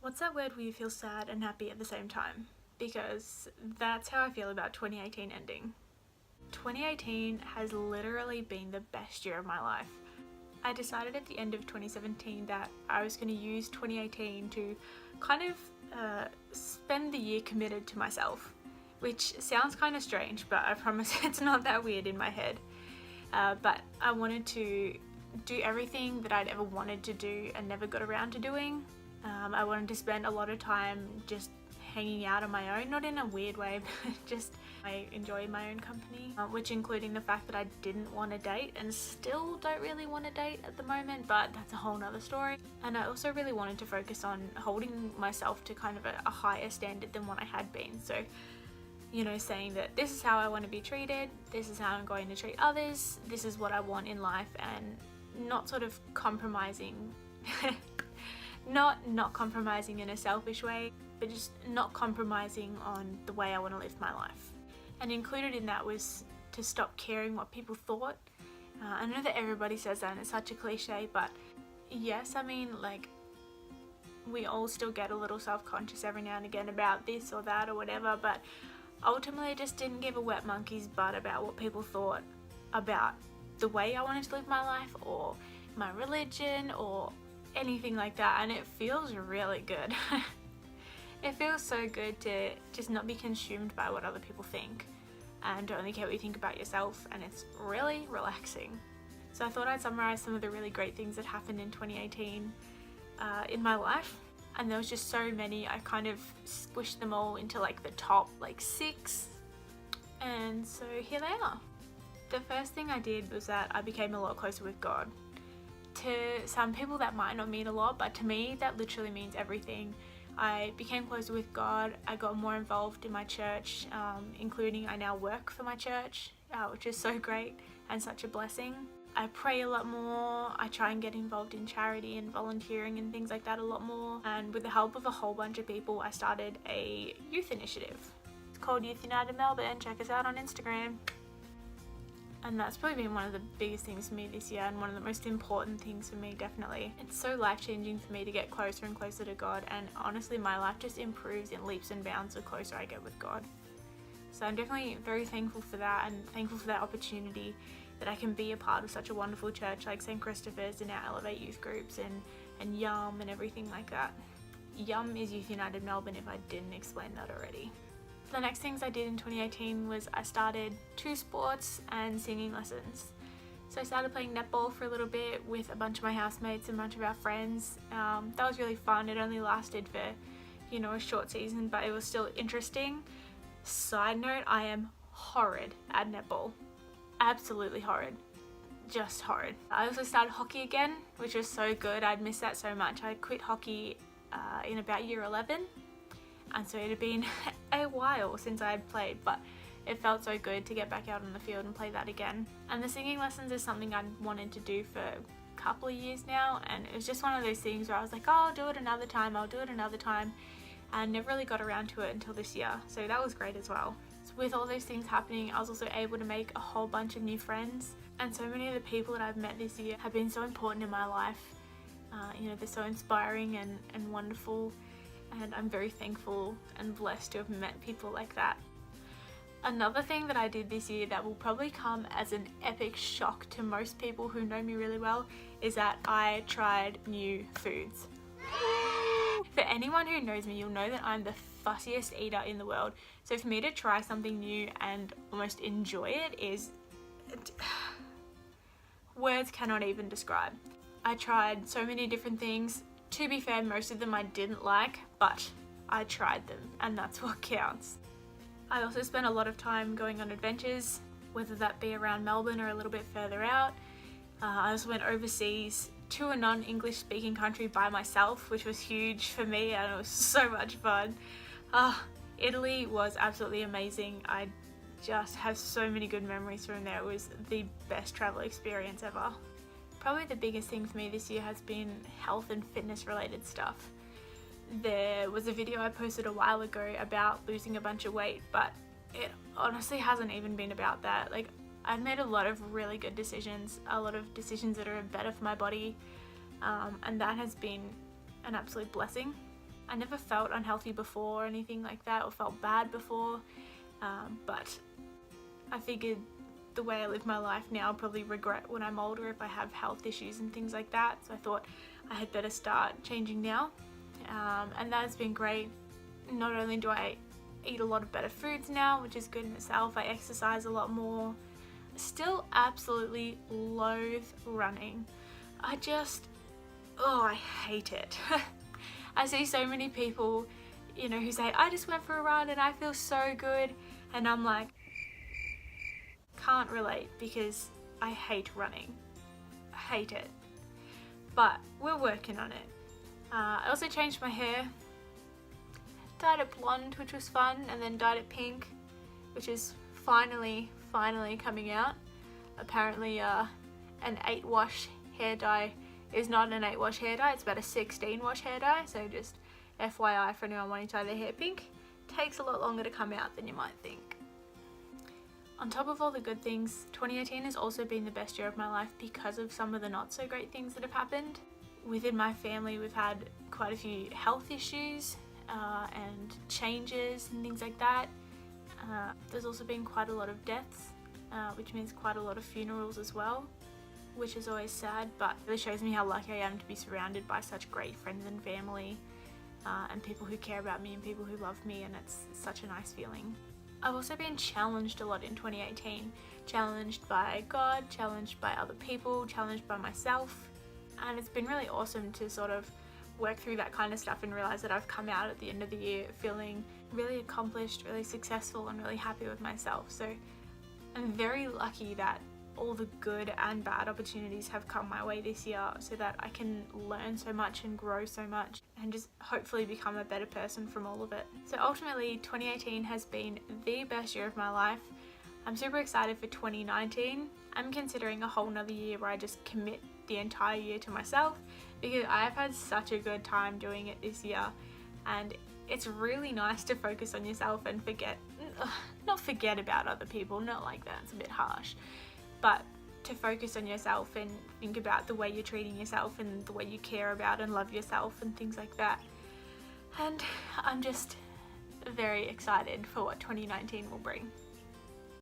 What's that word where you feel sad and happy at the same time? Because that's how I feel about 2018 ending. 2018 has literally been the best year of my life. I decided at the end of 2017 that I was going to use 2018 to kind of spend the year committed to myself, which sounds kind of strange, but I promise it's not that weird in my head. But I wanted to do everything that I'd ever wanted to do and never got around to doing. I wanted to spend a lot of time just hanging out on my own, not in a weird way, but just I enjoy my own company, which including the fact that I didn't want to date and still don't really want to date at the moment, but that's a whole nother story. And I also really wanted to focus on holding myself to kind of a higher standard than what I had been. So, you know, saying that this is how I want to be treated, this is how I'm going to treat others, this is what I want in life, and not sort of compromising not compromising in a selfish way, but just not compromising on the way I want to live my life. And included in that was to stop caring what people thought. I know that everybody says that and it's such a cliche, but yes, I mean, like, we all still get a little self-conscious every now and again about this or that or whatever, but ultimately I just didn't give a wet monkey's butt about what people thought about the way I wanted to live my life or my religion or anything like that, and it feels really good. It feels so good to just not be consumed by what other people think and to only care what you think about yourself, and it's really relaxing. So I thought I'd summarize some of the really great things that happened in 2018 in my life, and there was just so many. I kind of squished them all into like the top like 6, and so here they are. The first thing I did was that I became a lot closer with God. To some people that might not mean a lot, but to me that literally means everything. I became closer with God, I got more involved in my church, including I now work for my church, which is so great and such a blessing. I pray a lot more, I try and get involved in charity and volunteering and things like that a lot more, and with the help of a whole bunch of people I started a youth initiative. It's called Youth United Melbourne, check us out on Instagram. And that's probably been one of the biggest things for me this year, and one of the most important things for me, definitely. It's so life-changing for me to get closer and closer to God, and honestly my life just improves in leaps and bounds the closer I get with God. So I'm definitely very thankful for that, and thankful for that opportunity that I can be a part of such a wonderful church like St. Christopher's and our Elevate youth groups and YUM and everything like that. YUM is Youth United Melbourne, if I didn't explain that already. The next things I did in 2018 was I started 2 sports and singing lessons. So I started playing netball for a little bit with a bunch of my housemates and a bunch of our friends. That was really fun. It only lasted for, you know, a short season, but it was still interesting. Side note, I am horrid at netball. Absolutely horrid. Just horrid. I also started hockey again, which was so good. I'd missed that so much. I quit hockey in about year 11. And so it had been a while since I had played, but it felt so good to get back out on the field and play that again. And the singing lessons is something I'd wanted to do for a couple of years now, and it was just one of those things where I was like, oh, I'll do it another time, and never really got around to it until this year. So that was great as well. So with all those things happening, I was also able to make a whole bunch of new friends, and so many of the people that I've met this year have been so important in my life. You know, they're so inspiring and wonderful. And I'm very thankful and blessed to have met people like that. Another thing that I did this year that will probably come as an epic shock to most people who know me really well is that I tried new foods. For anyone who knows me, you'll know that I'm the fussiest eater in the world. So for me to try something new and almost enjoy it is... words cannot even describe. I tried so many different things. To be fair, most of them I didn't like, but I tried them, and that's what counts. I also spent a lot of time going on adventures, whether that be around Melbourne or a little bit further out. I also went overseas to a non-English speaking country by myself, which was huge for me, and it was so much fun. Italy was absolutely amazing. I just have so many good memories from there. It was the best travel experience ever. Probably the biggest thing for me this year has been health and fitness related stuff. There was a video I posted a while ago about losing a bunch of weight, but it honestly hasn't even been about that. Like, I've made a lot of really good decisions, a lot of decisions that are better for my body, and that has been an absolute blessing. I never felt unhealthy before or anything like that, or felt bad before, but I figured the way I live my life now I'll probably regret when I'm older if I have health issues and things like that. So I thought I had better start changing now, and that has been great. Not only do I eat a lot of better foods now, which is good in itself, I exercise a lot more. Still absolutely loathe running. I hate it. I see so many people, who say, I just went for a run and I feel so good, and I'm like, can't relate, because I hate running. I hate it. But we're working on it. I also changed my hair. Dyed it blonde, which was fun, and then dyed it pink, which is finally coming out. Apparently an 8-wash hair dye is not an 8-wash hair dye, it's about a 16-wash hair dye, so just FYI for anyone wanting to dye their hair pink. Takes a lot longer to come out than you might think. On top of all the good things, 2018 has also been the best year of my life because of some of the not so great things that have happened. Within my family we've had quite a few health issues and changes and things like that. There's also been quite a lot of deaths, which means quite a lot of funerals as well, which is always sad, but it really shows me how lucky I am to be surrounded by such great friends and family, and people who care about me and people who love me, and it's such a nice feeling. I've also been challenged a lot in 2018, challenged by God, challenged by other people, challenged by myself, and it's been really awesome to sort of work through that kind of stuff and realize that I've come out at the end of the year feeling really accomplished, really successful, and really happy with myself. So I'm very lucky that all the good and bad opportunities have come my way this year, so that I can learn so much and grow so much and just hopefully become a better person from all of it. So ultimately 2018 has been the best year of my life. I'm super excited for 2019. I'm considering a whole nother year where I just commit the entire year to myself, because I've had such a good time doing it this year, and it's really nice to focus on yourself and not forget about other people, not like that, it's a bit harsh, but to focus on yourself and think about the way you're treating yourself and the way you care about and love yourself and things like that. And I'm just very excited for what 2019 will bring.